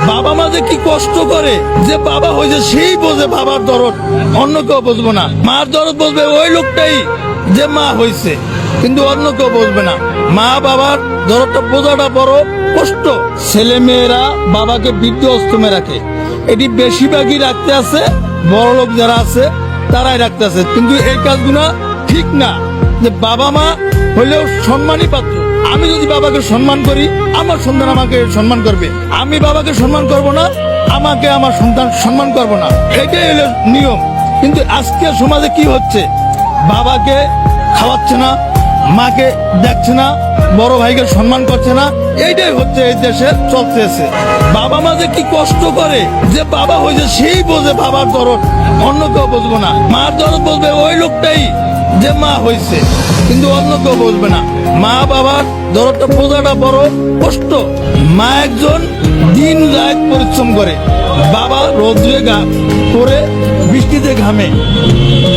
বাবা মা যে কি কষ্ট করে, যে বাবা হয়েছে সেই বোঝে বাবার দরদ, অন্য কেউ বুঝবো না। মার দরদ বুঝবে ওই লোকটাই যে মা হয়েছে, কিন্তু অন্য কেউ বুঝবে না। মা বাবার দরদটা বোঝাটা বড় কষ্ট। ছেলে মেয়েরা বাবাকে বৃদ্ধ আশ্রমে রাখে, এটি বেশিরভাগই রাখতে আছে বড় লোক যারা আছে তারাই রাখতে আছে, কিন্তু এই কাজগুলো ঠিক না। যে বাবা মা হলেও সম্মানই পাত্র। আমি যদি বাবাকে সম্মান করি, আমার সন্তান আমাকে সম্মান করবে। আমি বাবাকে সম্মান করব না, আমাকে আমার সন্তান সম্মান করব না, এটাই হলো নিয়ম। কিন্তু আজকে সমাজে কি হচ্ছে, বাবাকে খাওয়াচ্ছে না, মাকে দেখছে না, বড় ভাইকে সম্মান করছে না, এইটাই হচ্ছে এই দেশে চলতেছে। বাবা মা যে কি কষ্ট করে, যে বাবা হয়েছে সেই বোঝে বাবার দরদ, অন্য কেউ বুঝবো না। মার দরদ বুঝবে ওই লোকটাই যে মা হয়েছে, কিন্তু অন্য কেউ বুঝবে না। মা বাবার দরদটা বোঝাটা বড় কষ্ট। মা একজন দিন রাত পরিশ্রম করে, বাবা রোদ্রে করে বৃষ্টিতে ঘামে,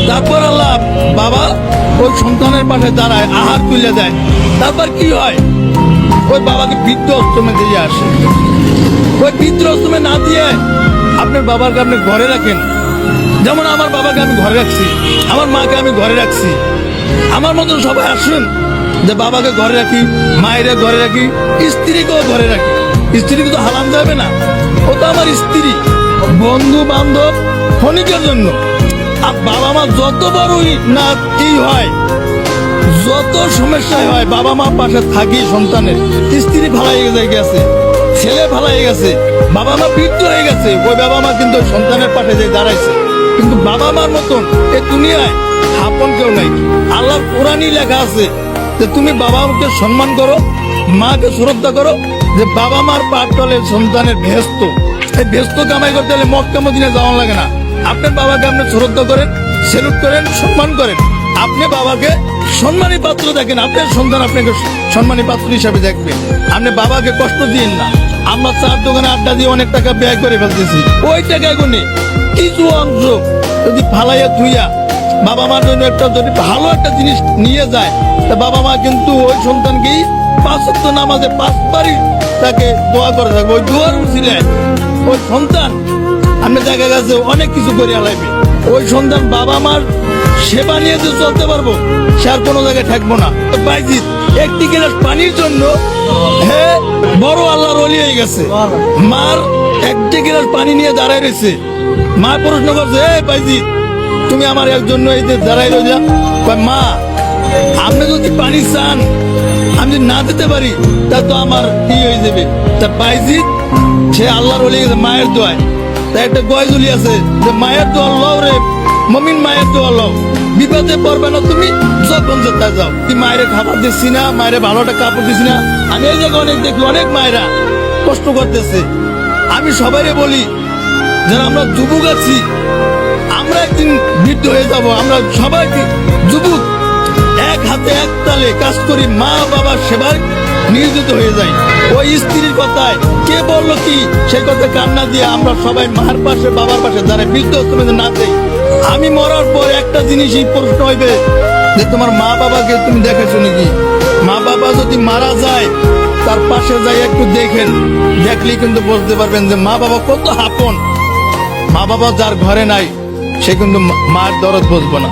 তারপর আল্লাহ বাবা ওই সন্তানের পাশে দাঁড়ায়, আহার তুলে দেয়। তারপর কি হয়, ওই বাবাকে বৃদ্ধ আশ্রমে দিয়ে আসে। ওই বৃদ্ধ আশ্রমে না দিয়ে আপনার বাবাকে আপনি ঘরে রাখেন। যেমন আমার বাবাকে আমি ঘরে রাখছি, আমার মাকে আমি ঘরে রাখছি। আমার মতন সবাই আসুন, যে বাবাকে ঘরে রাখি, মায়ের ঘরে রাখি, স্ত্রীকেও ঘরে রাখি। স্ত্রীকে তো হারাম যাবে না, ও তো আমার স্ত্রী। বন্ধু বান্ধব ক্ষণিকের জন্য। আর বাবা মা যত বড়ই না কি হয়, যত সমস্যায় হয়, বাবা মা পাশে থাকি। সন্তানের স্ত্রী ভালাই গেছে, ছেলে ভালাই গেছে, বাবা মা বৃদ্ধ হয়ে গেছে, ওই বাবা মা কিন্তু সন্তানের পাশে যে দাঁড়াইছে। কিন্তু বাবা মার মতন এই দুনিয়ায় আপন কেউ নাই। আল্লাহর কোরআনই লেখা আছে যে তুমি বাবা মাকে সম্মান করো, মাকে শ্রদ্ধা করো। যে বাবা মার পাট তলে সন্তানের ভেস্ত, এই ভেস্ত কামাই করতে হলে মক্কা মদিনা যাওয়া লাগে না। আপনার বাবাকে আপনি শ্রদ্ধা করেন, সেলুট করেন, সম্মান করেন। আপনি বাবাকে সম্মানী পাত্র দেখেন, আপনার সন্তান আপনাকে সম্মানী পাত্র হিসাবে দেখবে। আপনি বাবাকে কষ্ট দিন না। আমরা চার দোকানে আড্ডা দিয়ে অনেক টাকা ব্যয় করে ফেলতেছি, ওই টাকা গুনে কিছু অংশ যদি ফালাইয়া ধুইয়া বাবা মার জন্য একটা যদি ভালো একটা জিনিস নিয়ে যায়, তা বাবা মা কিন্তু ওই সন্তানকেই 5 ওয়াক্ত নামাজে 5 বারই তাকে দোয়া করে থাকবে। ওই দোয়ার উচিলে ওই সন্তান আপনি দেখা গেছে অনেক কিছু করে আলাইবে। ওই সন্তান বাবা মার সেবা নিয়ে যে চলতে পারবো, সে আর কোনো জায়গায় থাকবো না। বাইজিৎ একটি গ্লাস পানির জন্য বড় আল্লাহর ওলি হয়ে গেছে। মার একটি গ্লাস পানি নিয়ে দাঁড়ায় রয়েছে। মা প্রশ্ন করছে, বাইজিৎ তুমি আমার এর জন্য এই যে দাঁড়াই রয়েছে। মা আপনি যদি পানি চান, আমি যদি না দিতে পারি, তা তো আমার কি হয়ে যাবে। তা বাইজিৎ সে আল্লাহর ওলি গেছে মায়ের দোয়ায়। তাই একটা গয়জুলি আছে যে মায়ের দোয়া লও রে মমিন, মায়ের দোয়া লও, বিপদে পড়বে না তুমি যখন যেতে যাও। তুই মায়ের খাবার দিচ্ছি না, মায়ের ভালোটা কাপড় দিচ্ছি না। আমি এই জায়গায় অনেক দেখি, অনেক মায়েরা কষ্ট করতেছে। আমি সবাই বলি, যারা আমরা যুবক আছি, আমরা একদিন বৃদ্ধ হয়ে যাব। আমরা সবাই যুবক, এক হাতে এক তালে কাজ করি, মা বাবার সেবার নিয়োজিত হয়ে যায়। ওই স্ত্রীর কথায় কে বললো কি, সেই কথা কান্না দিয়ে আমরা সবাই মার পাশে বাবার পাশে দাঁড়ায় বৃদ্ধ তুমি না দেই। আমি মরার পর একটা জিনিসই প্রশ্ন হইবে যে তোমার মা বাবাকে তুমি দেখেছো নাকি। মা বাবা যদি মারা যায়, তার পাশে যাই একটু দেখেন, দেখলেই কিন্তু বুঝতে পারবেন যে মা বাবা কত আপন। মা বাবা যার ঘরে নাই, সে কিন্তু মার দরদ বুঝবো না।